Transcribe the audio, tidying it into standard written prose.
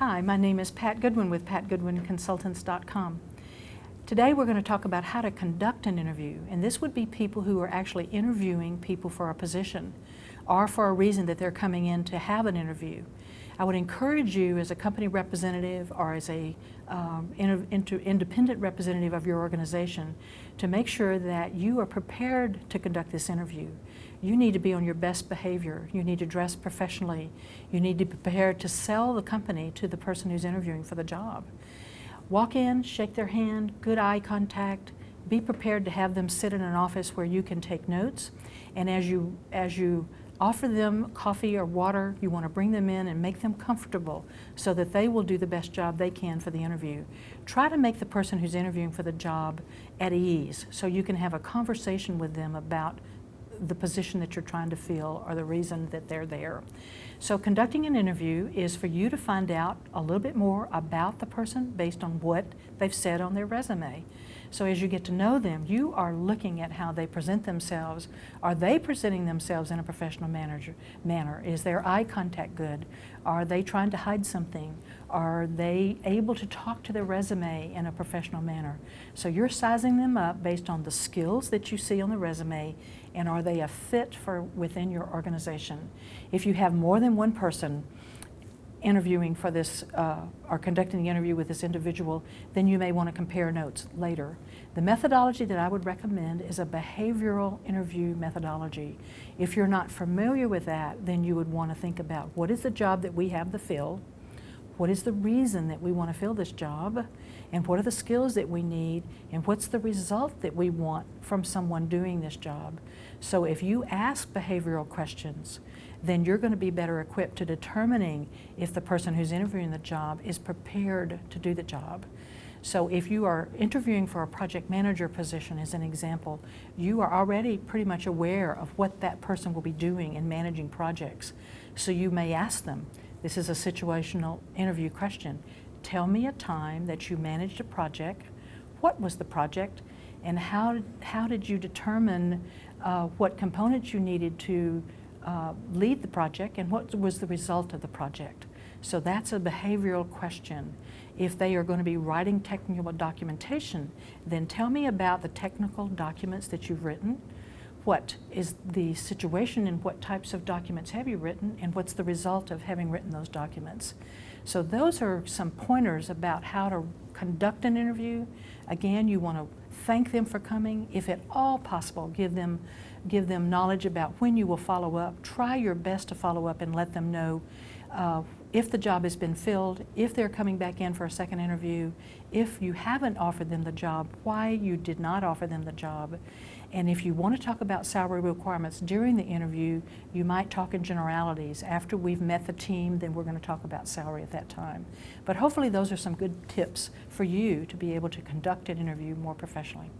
Hi, my name is Pat Goodwin with patgoodwinconsultants.com. Today we're going to talk about how to conduct an interview, and this would be people who are actually interviewing people for a position or for a reason that they're coming in to have an interview. I would encourage you as a company representative or as a independent representative of your organization to make sure that you are prepared to conduct this interview. You need to be on your best behavior. You need to dress professionally. You need to be prepared to sell the company to the person who's interviewing for the job. Walk in, shake their hand, good eye contact. Be prepared to have them sit in an office where you can take notes. And as you offer them coffee or water, you want to bring them in and make them comfortable so that they will do the best job they can for the interview. Try to make the person who's interviewing for the job at ease so you can have a conversation with them about the position that you're trying to fill or the reason that they're there. So conducting an interview is for you to find out a little bit more about the person based on what they've said on their resume. So as you get to know them, you are looking at how they present themselves. Are they presenting themselves in a professional manner? Is their eye contact good? Are they trying to hide something? Are they able to talk to their resume in a professional manner? So you're sizing them up based on the skills that you see on the resume, and are they a fit for within your organization? If you have more than one person interviewing for this or conducting the interview with this individual, then you may want to compare notes later. The methodology that I would recommend is a behavioral interview methodology. If you're not familiar with that, then you would want to think about what is the job that we have to fill, what is the reason that we want to fill this job, and what are the skills that we need, and what's the result that we want from someone doing this job. So if you ask behavioral questions, then you're going to be better equipped to determining if the person who's interviewing the job is prepared to do the job. So if you are interviewing for a project manager position, as an example, you are already pretty much aware of what that person will be doing in managing projects. So you may ask them, this is a situational interview question, tell me a time that you managed a project, what was the project, and how did you determine what components you needed to lead the project, and what was the result of the project. So that's a behavioral question. If they are going to be writing technical documentation, then tell me about the technical documents that you've written. What is the situation and what types of documents have you written, and what's the result of having written those documents? So those are some pointers about how to conduct an interview. Again, you want to thank them for coming. If at all possible, give them knowledge about when you will follow up. Try your best to follow up and let them know if the job has been filled, if they're coming back in for a second interview, if you haven't offered them the job, why you did not offer them the job. And if you want to talk about salary requirements during the interview, you might talk in generalities. After we've met the team, then we're going to talk about salary at that time. But hopefully those are some good tips for you to be able to conduct an interview more professionally.